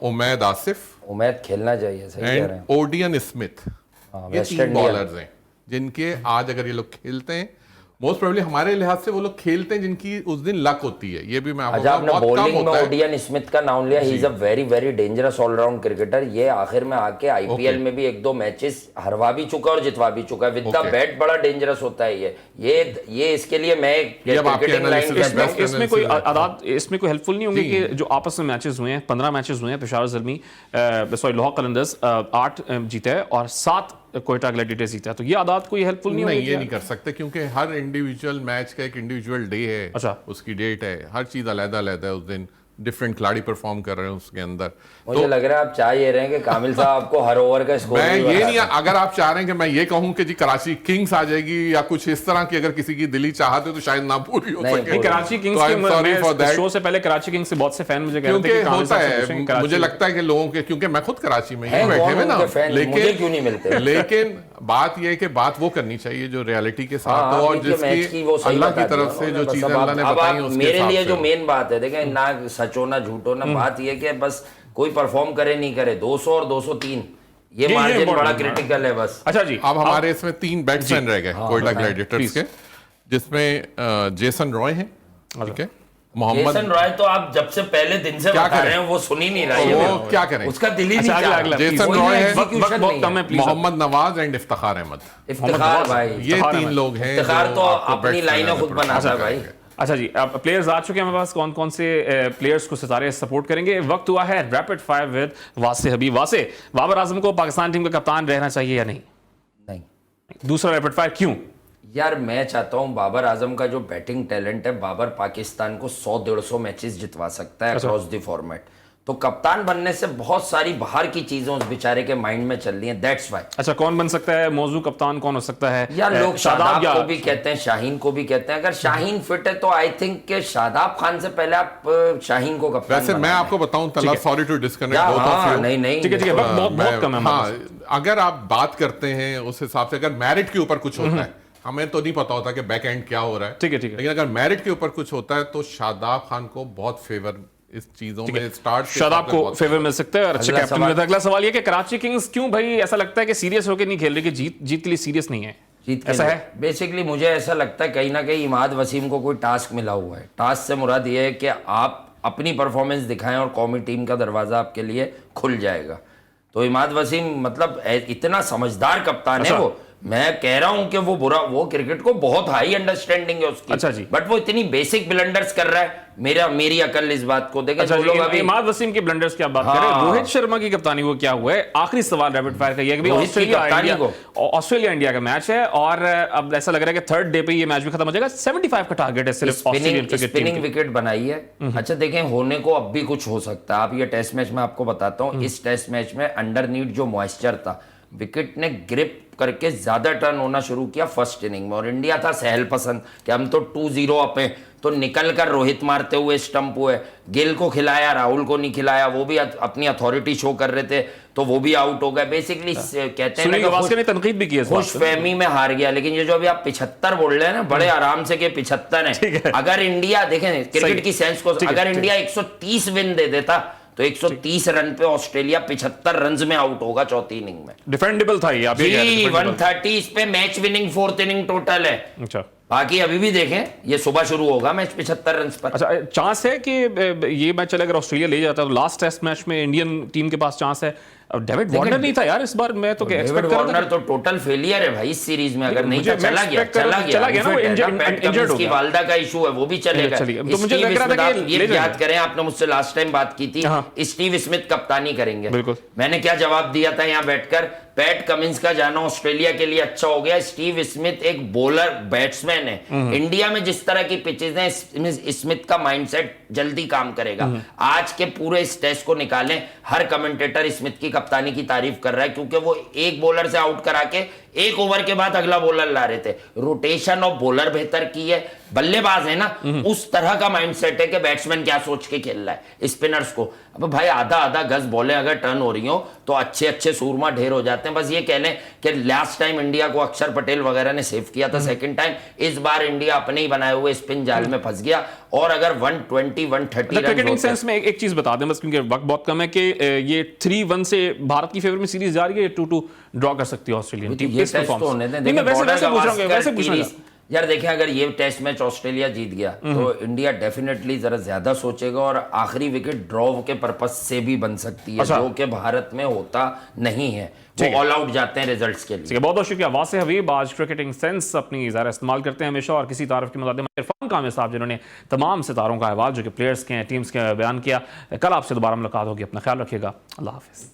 उमैद आसिफ, उमैद खेलना चाहिए, सही कह रहे हैं, एंड ओडियन स्मिथ। ये 3 बॉलर्स हैं जिनके आज अगर ये लोग खेलते हैं मोस्ट प्रोबेबली हमारे लिहाज से वो लोग खेलते हैं जिनकी उस दिन लक होती है। ये भी मैं अच्छा, आपने बहुत कम बॉलिंग में होता है। ओडियन स्मिथ का नाम लिया, he is a very very dangerous all round cricketer. ये आखिर में आके आईपीएल में भी एक दो मैचेस हरवा भी चुका और जितवा भी चुका है। विद द बैट बड़ा डेंजरस होता है ये इसके लिए मैं क्रिकेटिंग लाइन कहता हूं। इसमें कोई आदात इसमें कोई हेल्पफुल नहीं होंगे कि जो आपस में मैचेस हुए हैं, 15 मैचेस हुए हैं, पेशावर ज़ल्मी लाहौर कलंदर्स 8 जीते हैं और 7 कोयटा ग्लैडिएटर्स जीता है, तो ये आदात कोई हेल्पफुल नहीं होंगे? नहीं, ये नहीं कर सकते क्योंकि हर इंडिविजुअल मैच का एक इंडिविजुअल डे है। अच्छा, उसकी डेट है, हर चीज अलग-अलग है। उस दिन डिफरेंट खिलाड़ी परफॉर्म कर रहे हैं उसके अंदर। मुझे लग रहा है आप चाह ये रहे हैं कि कामिल साहब आपको हर ओवर का स्कोर मैं ये नहीं, अगर आप चाह रहे हैं कि मैं ये कहूं कि जी कराची किंग्स आ जाएगी या कुछ इस तरह की अगर किसी की दिली चाहत है तो शायद ना पूरी हो सके। कराची किंग्स के शो से पहले कराची किंग्स से बहुत से फैन मुझे कह रहे थे कि होता है, मुझे लगता है कि लोगों के, क्योंकि मैं खुद कराची में ही बैठे हुए ना, लेकिन क्यों नहीं मिलते। लेकिन बात ये है कि बात वो करनी चाहिए जो रियलिटी के साथ हो और जिसकी अल्लाह की तरफ से जो चीजें अल्लाह ने बताई उसके मेरे लिए जो मेन बात है, देखें ना सचो ना झूठो ना, बात ये कि बस कोई परफॉर्म करे नहीं करे 200 और 203 ये मार्जिन बड़ा क्रिटिकल है बस। अच्छा जी, अब हमारे इसमें 3 बैट्समैन रह गए कोयटा ग्लैडिएटर्स के, जिसमें जेसन रॉय है, ठीक है, मोहम्मद जेसन रॉय तो आप जब से पहले दिन से बता रहे हैं वो सुन ही नहीं रहा है, वो क्या करें, उसका दिल ही नहीं चाह। जेसन रॉय है, मोहम्मद मोहम्मद नवाज एंड इफ्तिखार अहमद। इफ्तिखार भाई, ये 3 लोग हैं। इफ्तिखार तो अपनी लाइनें खुद बनाता है भाई। अच्छा जी, अब प्लेयर्स आ चुके हैं हमारे पास, कौन कौन से प्लेयर्स को सितारे सपोर्ट करेंगे। वक्त हुआ है रैपिड फायर विद वासे हबीब। वासे, बाबर आजम को पाकिस्तान टीम का कप्तान रहना चाहिए या नहीं? नहीं। दूसरा रैपिड फायर क्यों? यार मैं चाहता हूं बाबर आजम का जो बैटिंग टैलेंट है, बाबर पाकिस्तान को 100-150 मैचेस जितवा सकता है अक्रॉस द फॉर्मेट। तो कप्तान बनने से बहुत सारी बाहर की चीजें उस बेचारे के माइंड में चल रही हैं, दैट्स व्हाई। अच्छा, कौन बन सकता है मौजू कप्तान, कौन हो सकता है? यार लोग शादाब को भी कहते हैं, शाहीन को भी कहते हैं। अगर शाहीन फिट है तो आई थिंक के शादाब खान से पहले आप शाहीन को कप्तान। वैसे मैं आपको बताऊं तला, sorry to disconnect both of you. नहीं ठीक है, बहुत कम है। हाँ, अगर आप बात करते हैं उस हिसाब से, अगर मैरिट के ऊपर कुछ होता है, हमें तो नहीं पता होता कि बैक एंड क्या हो रहा है, ठीक है, लेकिन अगर मैरिट के ऊपर कुछ होता है तो शादाब खान को बहुत फेवर इस चीजों में स्टार्ट शादाब को फेवर मिल सकता है और अच्छे कैप्टन में। अगला सवाल ये कि कराची किंग्स क्यों भाई ऐसा लगता है कि सीरियस होकर नहीं खेल रही, कि जीत के लिए सीरियस नहीं है? जीत ऐसा है बेसिकली मुझे ऐसा लगता है कहीं ना कहीं इमाद वसीम को कोई टास्क मिला हुआ है। टास्क से मुराद ये है कि आप अपनी परफॉर्मेंस दिखाएं और कौमी टीम का दरवाजा आपके लिए खुल जाएगा। तो इमाद वसीम मतलब इतना समझदार कप्तान है वो। मैं कह रहा हूं कि वो क्रिकेट को बहुत हाई अंडरस्टैंडिंग है उसकी। अच्छा जी, बट वो इतनी बेसिक ब्लंडर्स कर रहा है, मेरी अकल इस बात को देखें। अच्छा जी, इमाद वसीम की ब्लंडर्स की आप बात करें, रोहित शर्मा की कप्तानी वो क्या हुआ है? आखिरी सवाल रैपिड फायर का ये है कि ऑस्ट्रेलिया इंडिया का मैच है और अब ऐसा लग रहा है कि थर्ड डे पे ये मैच भी खत्म हो जाएगा। 75 का टारगेट है सिर्फ Australian cricket team. Spinning wicket बनाई है। अच्छा देखें, होने को अब भी कुछ हो सकता है। आप ये टेस्ट मैच में आपको बताता हूं, इस टेस्ट मैच में अंडरनीड जो मॉइस्चर था, विकेट ने ग्रिप करके ज्यादा टर्न होना शुरू किया फर्स्ट इनिंग में, और इंडिया था सहल पसंद कि हम तो 2-0 अप हैं, तो निकल कर रोहित मारते हुए स्टंप हुए, गिल को खिलाया, राहुल को नहीं खिलाया, वो भी अपनी अथॉरिटी शो कर रहे थे तो वो भी आउट हो गए। बेसिकली कहते हैं तनकीद भी की, खुश फहमी में हार गया। लेकिन ये जो अभी आप 75 बोल रहे हैं ना, बड़े आराम से के 75 है। अगर इंडिया देखें क्रिकेट की सेंस को, अगर इंडिया 130 विन दे देता तो 130 रन पे ऑस्ट्रेलिया 75 रन में आउट होगा चौथी इनिंग में। डिफेंडेबल था ये, 130 इस पे match winning fourth inning total है। अच्छा, बाकी अभी भी देखें, ये सुबह शुरू होगा मैच 75 रन पर। अच्छा, चांस है कि ये मैच चले अगर ऑस्ट्रेलिया ले जाता है तो लास्ट टेस्ट मैच में इंडियन टीम के पास चांस है। अब डेविड वार्नर नहीं था यार इस बार, मैं तो डेविड वार्नर तो टोटल फेलियर है भाई इस सीरीज में। अगर नहीं था चला गया ना, वो इंजर्ड हो गया, वालदा का इशू है वो भी चलेगा। तो मुझे लग रहा था कि ये याद करें, आपने मुझसे लास्ट टाइम बात की थी स्टीव स्मिथ कप्तानी करेंगे, बिल्कुल। मैंने क्या जवाब दिया था यहाँ बैठकर, पैट कमिंस का जाना ऑस्ट्रेलिया के लिए अच्छा हो गया। स्टीव स्मिथ एक बॉलर बैट्समैन है। इंडिया में जिस तरह की पिचेज हैं, स्मिथ का माइंडसेट जल्दी काम करेगा। आज के पूरे इस टेस्ट को निकालें, हर कमेंटेटर स्मिथ की कप्तानी की तारीफ कर रहा है, क्योंकि वो एक बॉलर से आउट करा के एक ओवर के बाद अगला बॉलर ला रहे थे। रोटेशन ऑफ बॉलर बेहतर की है, बल्लेबाज है ना, उस तरह का माइंडसेट है कि बैट्समैन क्या सोच के खेल रहा है। स्पिनर्स को अब भाई आधा गज बॉलें अगर टर्न हो रही हो तो अच्छे सूरमा ढेर हो जाते हैं। बस ये कह लें कि लास्ट टाइम इंडिया को अक्षर पटेल वगैरह ने सेव किया था सेकंड टाइम, इस बार इंडिया अपने ही बनाए हुए स्पिन जाल में फंस गया। और अगर 120-130 क्रिकेटिंग सेंस में एक चीज बता दें बस, क्योंकि वक्त बहुत कम है, कि ये 3-1 से भारत की फेवर में सीरीज जा रही है, 2-2 ड्रॉ कर सकती है ऑस्ट्रेलियन टीम। तो होने दें, वैसे पूछ रहा हूं, यार देखें, अगर ये टेस्ट मैच ऑस्ट्रेलिया जीत गया तो इंडिया डेफिनेटली जरा ज्यादा सोचेगा और आखिरी विकेट ड्रॉ के पर्पस से भी बन सकती है, जो कि भारत में होता नहीं है। वो ऑल आउट जाते हैं रिजल्ट्स के लिए। ठीक है, बहुत बहुत शुक्रिया वासे हबीब। आज क्रिकेटिंग सेंस अपनी ज़रा इस्तेमाल करते हैं हमेशा, और किसी तारफ की मुताबिक इरफान कामिल साहब जिन्होंने तमाम सितारों का अहवाल जो कि प्लेयर्स के हैं, टीम्स के बयान किया। कल आपसे दोबारा मुलाकात होगी, अपना ख्याल रखिएगा, अल्लाह हाफिज़।